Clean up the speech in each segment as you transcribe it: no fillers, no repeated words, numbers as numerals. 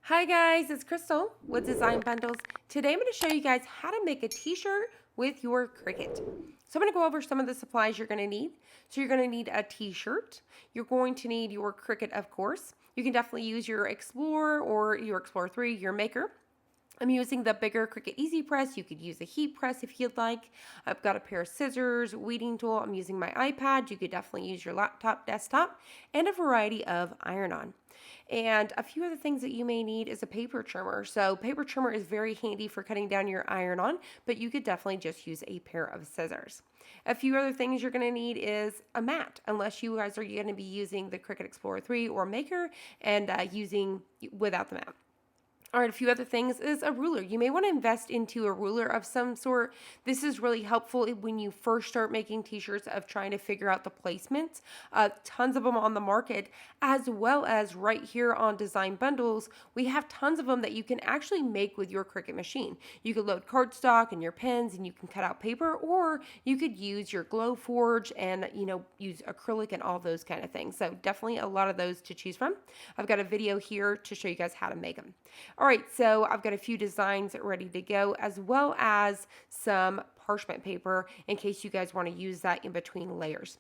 Hi guys, it's Crystal with Design Bundles. Today I'm going to show you guys how to make a t-shirt with your Cricut. So I'm going to go over some of the supplies you're going to need. So you're going to need a t-shirt. You're going to need your Cricut, of course. You can definitely use your Explorer or your Explorer 3, your Maker. I'm using the bigger Cricut Easypress. You could use a heat press if you'd like. I've got a pair of scissors, weeding tool. I'm using my iPad. You could definitely use your laptop, desktop, and a variety of iron-on. And a few other things that you may need is a paper trimmer. So paper trimmer is very handy for cutting down your iron-on, but you could definitely just use a pair of scissors. A few other things you're going to need is a mat, unless you guys are going to be using the Cricut Explorer 3 or Maker and using without the mat. All right, a few other things is a ruler. You may want to invest into a ruler of some sort. This is really helpful when you first start making t-shirts of trying to figure out the placement. Tons of them on the market, as well as right here on Design Bundles, we have tons of them that you can actually make with your Cricut machine. You could load cardstock and your pens and you can cut out paper, or you could use your Glowforge and, use acrylic and all those kind of things. So definitely a lot of those to choose from. I've got a video here to show you guys how to make them. All right, so I've got a few designs ready to go, as well as some parchment paper in case you guys want to use that in between layers.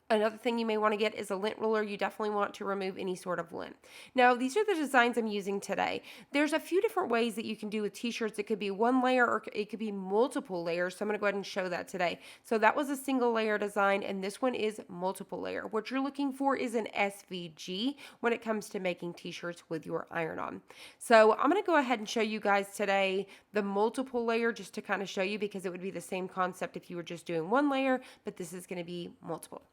Another thing you may want to get is a lint roller. You definitely want to remove any sort of lint. Now, these are the designs I'm using today. There's a few different ways that you can do with t-shirts. It could be one layer or it could be multiple layers. So I'm going to go ahead and show that today. So that was a single layer design, and this one is multiple layer. What you're looking for is an SVG when it comes to making t-shirts with your iron-on. So I'm going to go ahead and show you guys today the multiple layer just to kind of show you, because it would be the same concept if you were just doing one layer, but this is going to be multiple.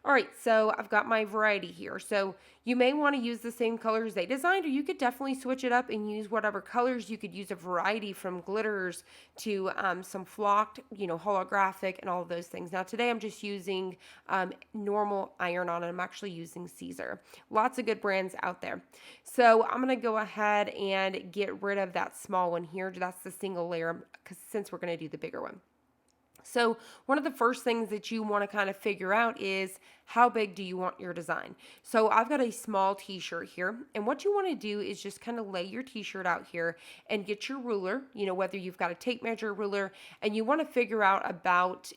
All right, so I've got my variety here. So you may want to use the same colors they designed, or you could definitely switch it up and use whatever colors. You could use a variety from glitters to some flocked, holographic and all of those things. Now today I'm just using normal iron-on, and I'm actually using Caesar. Lots of good brands out there. So I'm going to go ahead and get rid of that small one here. That's the single layer, since we're going to do the bigger one. So one of the first things that you want to kind of figure out is how big do you want your design? So I've got a small t-shirt here, and what you want to do is just kind of lay your t-shirt out here and get your ruler, whether you've got a tape measure ruler, and you want to figure out about,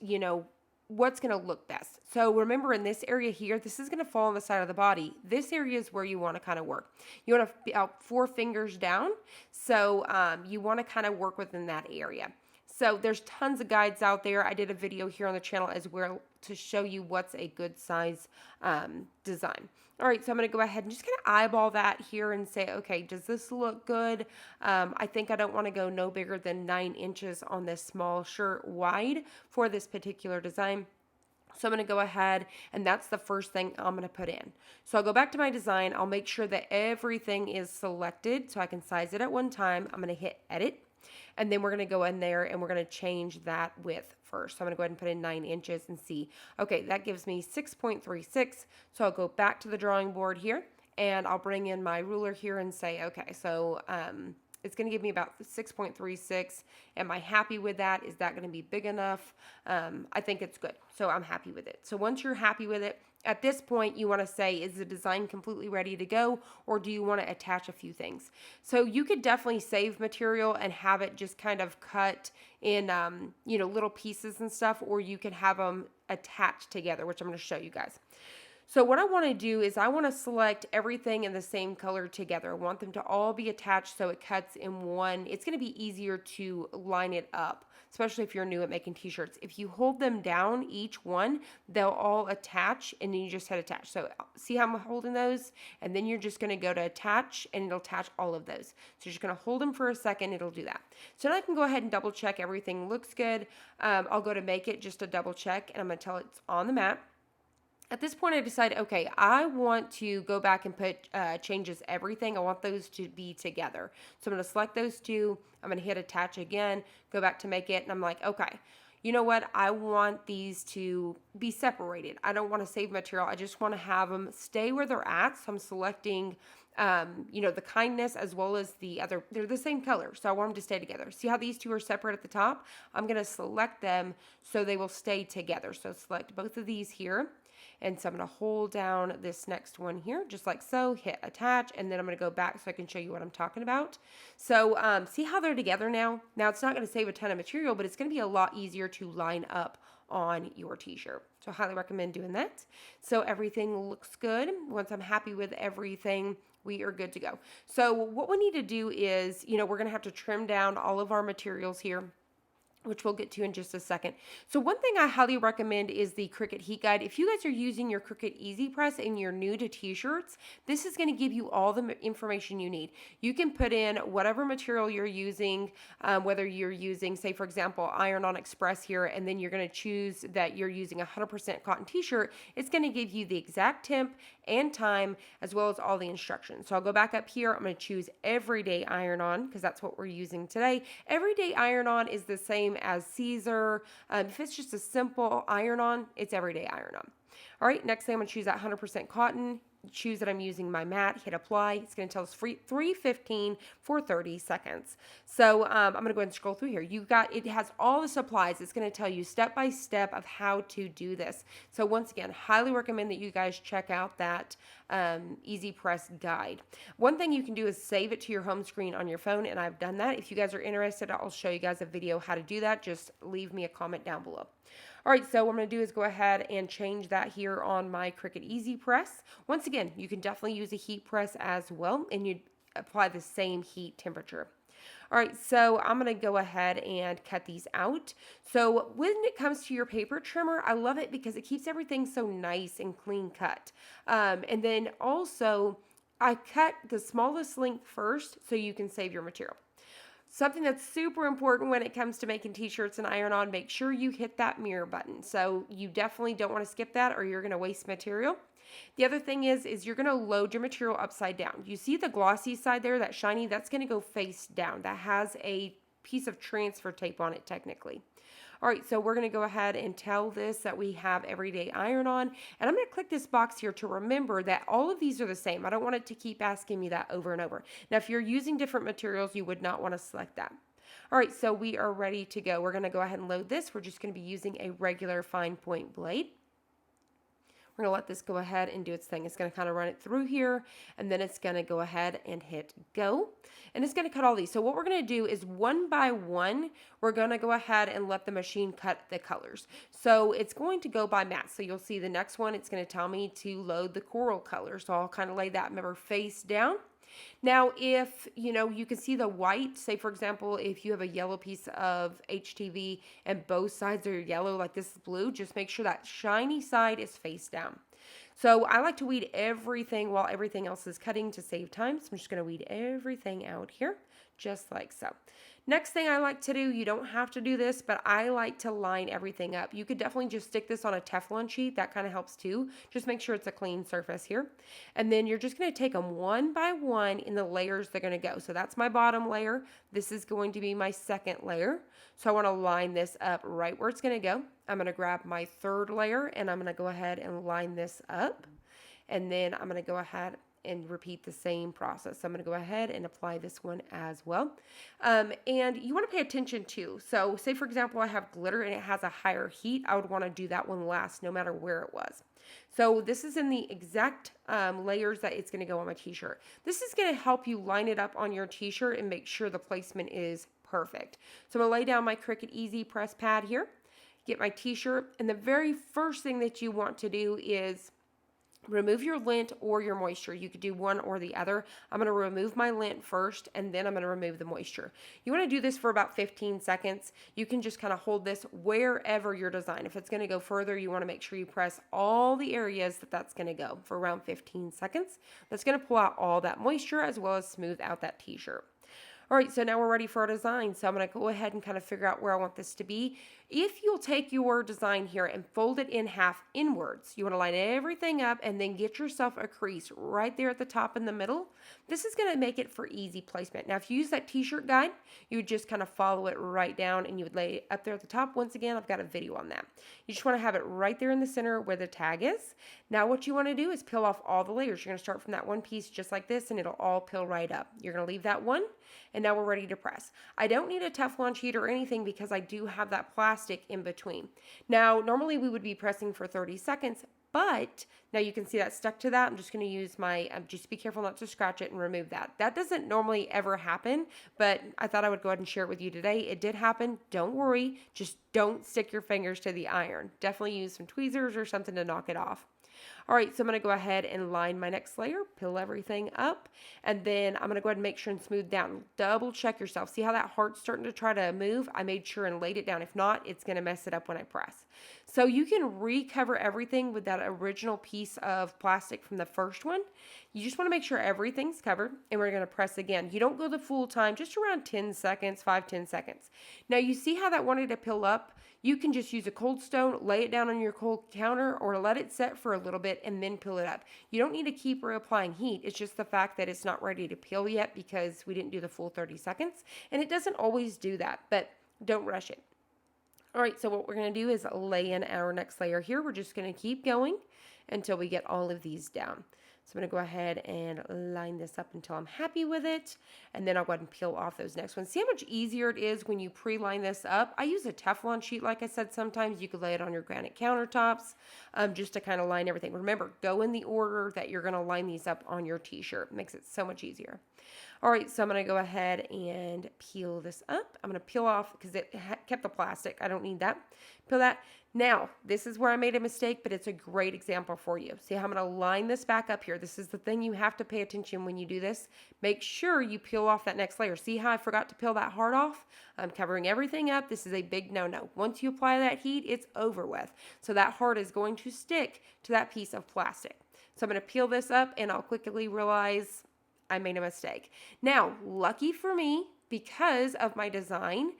what's going to look best. So remember, in this area here, this is going to fall on the side of the body. This area is where you want to kind of work. You want to be out 4 fingers down. So you want to kind of work within that area. So there's tons of guides out there. I did a video here on the channel as well to show you what's a good size design. All right, so I'm going to go ahead and just kind of eyeball that here and say, okay, does this look good? I think I don't want to go no bigger than 9 inches on this small shirt wide for this particular design. So I'm going to go ahead, and that's the first thing I'm going to put in. So I'll go back to my design. I'll make sure that everything is selected so I can size it at one time. I'm going to hit edit. And then we're going to go in there and we're going to change that width first. So I'm going to go ahead and put in 9 inches and see. Okay, that gives me 6.36. So I'll go back to the drawing board here and I'll bring in my ruler here and say, okay, so it's going to give me about 6.36. Am I happy with that? Is that going to be big enough? I think it's good. So I'm happy with it. So once you're happy with it, at this point, you want to say, is the design completely ready to go, or do you want to attach a few things? So you could definitely save material and have it just kind of cut in, little pieces and stuff, or you can have them attached together, which I'm going to show you guys. So what I want to do is I want to select everything in the same color together. I want them to all be attached so it cuts in one. It's going to be easier to line it up, especially if you're new at making t-shirts. If you hold them down, each one, they'll all attach, and then you just hit attach. So see how I'm holding those? And then you're just going to go to attach, and it'll attach all of those. So you're just going to hold them for a second. It'll do that. So now I can go ahead and double check everything looks good. I'll go to make it just to double check, and I'm going to tell it's on the mat. At this point, I decided, okay, I want to go back and put changes everything. I want those to be together. So I'm going to select those two. I'm going to hit attach again, go back to make it. And I'm like, okay, you know what? I want these to be separated. I don't want to save material. I just want to have them stay where they're at. So I'm selecting, the kindness as well as the other. They're the same color. So I want them to stay together. See how these two are separate at the top? I'm going to select them so they will stay together. So select both of these here. And so I'm going to hold down this next one here, just like so, hit attach, and then I'm going to go back so I can show you what I'm talking about. So see how they're together now? Now it's not going to save a ton of material, but it's going to be a lot easier to line up on your t-shirt. So I highly recommend doing that. So everything looks good. Once I'm happy with everything, we are good to go. So what we need to do is, we're going to have to trim down all of our materials here, which we'll get to in just a second. So one thing I highly recommend is the Cricut Heat Guide. If you guys are using your Cricut Easypress and you're new to t-shirts, this is going to give you all the information you need. You can put in whatever material you're using, whether you're using, say for example, Iron-On Express here, and then you're going to choose that you're using 100% cotton t-shirt. It's going to give you the exact temp and time, as well as all the instructions. So I'll go back up here. I'm going to choose Everyday Iron-On because that's what we're using today. Everyday Iron-On is the same as Caesar. If it's just a simple iron-on, it's Everyday Iron-On. All right, next thing I'm going to choose that 100% cotton. Choose that I'm using my mat, hit apply. It's going to tell us 315 for 30 seconds. So I'm going to go ahead and scroll through here. It has all the supplies. It's going to tell you step by step of how to do this. So once again, highly recommend that you guys check out that Easypress guide. One thing you can do is save it to your home screen on your phone, and I've done that. If you guys are interested, I'll show you guys a video how to do that. Just leave me a comment down below. All right, so what I'm going to do is go ahead and change that here on my Cricut Easypress. Once again, you can definitely use a heat press as well, and you apply the same heat temperature. All right, so I'm going to go ahead and cut these out. So when it comes to your paper trimmer, I love it because it keeps everything so nice and clean cut. And then also, I cut the smallest length first so you can save your material. Something that's super important when it comes to making t-shirts and iron-on, make sure you hit that mirror button. So you definitely don't want to skip that or you're going to waste material. The other thing is you're going to load your material upside down. You see the glossy side there, that shiny, that's going to go face down. That has a piece of transfer tape on it technically. All right, so we're going to go ahead and tell this that we have Everyday Iron-On. And I'm going to click this box here to remember that all of these are the same. I don't want it to keep asking me that over and over. Now, if you're using different materials, you would not want to select that. All right, so we are ready to go. We're going to go ahead and load this. We're just going to be using a regular fine point blade. We're going to let this go ahead and do its thing. It's going to kind of run it through here, and then it's going to go ahead and hit go. And it's going to cut all these. So what we're going to do is one by one, we're going to go ahead and let the machine cut the colors. So it's going to go by mat. So you'll see the next one, it's going to tell me to load the coral color. So I'll kind of lay that, remember, face down. Now, if, you can see the white, say, for example, if you have a yellow piece of HTV and both sides are yellow, like this is blue, just make sure that shiny side is face down. So I like to weed everything while everything else is cutting to save time. So I'm just going to weed everything out here, just like so. Next thing I like to do, you don't have to do this, but I like to line everything up. You could definitely just stick this on a Teflon sheet. That kind of helps too. Just make sure it's a clean surface here. And then you're just going to take them one by one in the layers they're going to go. So that's my bottom layer. This is going to be my second layer. So I want to line this up right where it's going to go. I'm going to grab my third layer and I'm going to go ahead and line this up. And then I'm going to go ahead and repeat the same process. So I'm going to go ahead and apply this one as well. And you want to pay attention too. So say for example, I have glitter and it has a higher heat. I would want to do that one last no matter where it was. So this is in the exact layers that it's going to go on my t-shirt. This is going to help you line it up on your t-shirt and make sure the placement is perfect. So I'm going to lay down my Cricut Easypress pad here, get my t-shirt, and the very first thing that you want to do is remove your lint or your moisture. You could do one or the other. I'm going to remove my lint first, and then I'm going to remove the moisture. You want to do this for about 15 seconds. You can just kind of hold this wherever your design. If it's going to go further, you want to make sure you press all the areas that that's going to go for around 15 seconds. That's going to pull out all that moisture as well as smooth out that t-shirt. All right, so now we're ready for our design. So I'm going to go ahead and kind of figure out where I want this to be. If you'll take your design here and fold it in half inwards, you want to line everything up and then get yourself a crease right there at the top in the middle. This is going to make it for easy placement. Now, if you use that t-shirt guide, you would just kind of follow it right down and you would lay it up there at the top. Once again, I've got a video on that. You just want to have it right there in the center where the tag is. Now, what you want to do is peel off all the layers. You're going to start from that one piece just like this and it'll all peel right up. You're going to leave that one. And now we're ready to press. I don't need a Teflon sheet or anything because I do have that plastic in between. Now, normally we would be pressing for 30 seconds, but now you can see that stuck to that. I'm just going to use my, just be careful not to scratch it and remove that. That doesn't normally ever happen, but I thought I would go ahead and share it with you today. It did happen. Don't worry. Just don't stick your fingers to the iron. Definitely use some tweezers or something to knock it off. All right, so I'm going to go ahead and line my next layer, peel everything up, and then I'm going to go ahead and make sure and smooth down. Double check yourself. See how that heart's starting to try to move? I made sure and laid it down. If not, it's going to mess it up when I press. So you can recover everything with that original piece of plastic from the first one. You just want to make sure everything's covered, and we're going to press again. You don't go the full time, just around 10 seconds, 5-10 seconds. Now you see how that wanted to peel up? You can just use a cold stone, lay it down on your cold counter, or let it set for a little bit and then peel it up. You don't need to keep reapplying heat. It's just the fact that it's not ready to peel yet because we didn't do the full 30 seconds. And it doesn't always do that, but don't rush it. All right, so what we're going to do is lay in our next layer here. We're just going to keep going until we get all of these down. So I'm going to go ahead and line this up until I'm happy with it. And then I'll go ahead and peel off those next ones. See how much easier it is when you pre-line this up? I use a Teflon sheet, like I said. Sometimes you could lay it on your granite countertops just to kind of line everything. Remember, go in the order that you're going to line these up on your t-shirt. It makes it so much easier. All right, so I'm going to go ahead and peel this up. I'm going to peel off because it kept the plastic. I don't need that. Peel that. Now, this is where I made a mistake, but it's a great example for you. See how I'm going to line this back up here. This is the thing you have to pay attention when you do this. Make sure you peel off that next layer. See how I forgot to peel that heart off? I'm covering everything up. This is a big no-no. Once you apply that heat, it's over with. So that heart is going to stick to that piece of plastic. So I'm going to peel this up, and I'll quickly realize I made a mistake. Now, lucky for me, because of my design,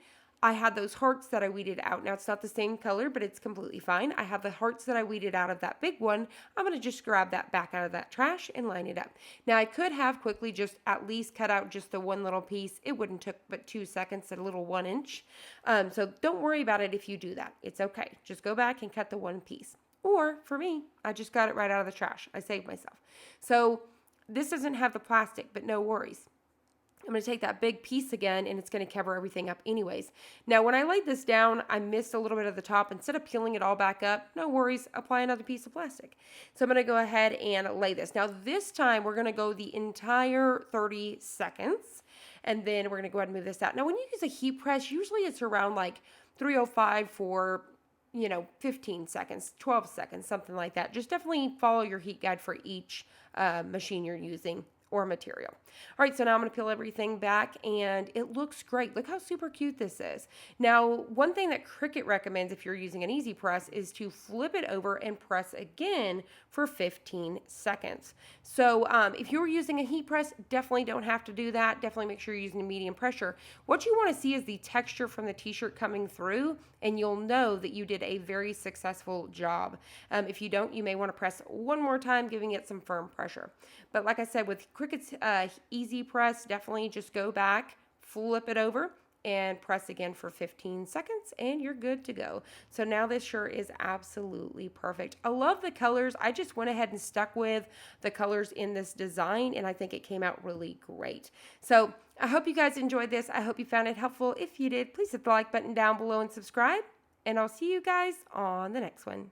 I had those hearts that I weeded out. Now, it's not the same color, but it's completely fine. I have the hearts that I weeded out of that big one. I'm going to just grab that back out of that trash and line it up. Now, I could have quickly just at least cut out just the one little piece. It wouldn't took but 2 seconds at a little 1 inch. So don't worry about it if you do that. It's okay. Just go back and cut the one piece. Or, for me, I just got it right out of the trash. I saved myself. So this doesn't have the plastic, but no worries. I'm going to take that big piece again, and it's going to cover everything up anyways. Now, when I laid this down, I missed a little bit of the top. Instead of peeling it all back up, no worries, apply another piece of plastic. So I'm going to go ahead and lay this. Now, this time, we're going to go the entire 30 seconds, and then we're going to go ahead and move this out. Now, when you use a heat press, usually it's around like 305 for 15 seconds, 12 seconds, something like that. Just definitely follow your heat guide for each machine you're using or material. All right, so now I'm going to peel everything back, and it looks great. Look how super cute this is. Now, one thing that Cricut recommends if you're using an Easypress is to flip it over and press again for 15 seconds. So if you were using a heat press, definitely don't have to do that. Definitely make sure you're using a medium pressure. What you want to see is the texture from the t-shirt coming through, and you'll know that you did a very successful job. If you don't, you may want to press one more time, giving it some firm pressure. But like I said, with Cricut's Easypress, definitely just go back, flip it over, and press again for 15 seconds, and you're good to go. So now this shirt is absolutely perfect. I love the colors. I just went ahead and stuck with the colors in this design, and I think it came out really great. So I hope you guys enjoyed this. I hope you found it helpful. If you did, please hit the like button down below and subscribe, and I'll see you guys on the next one.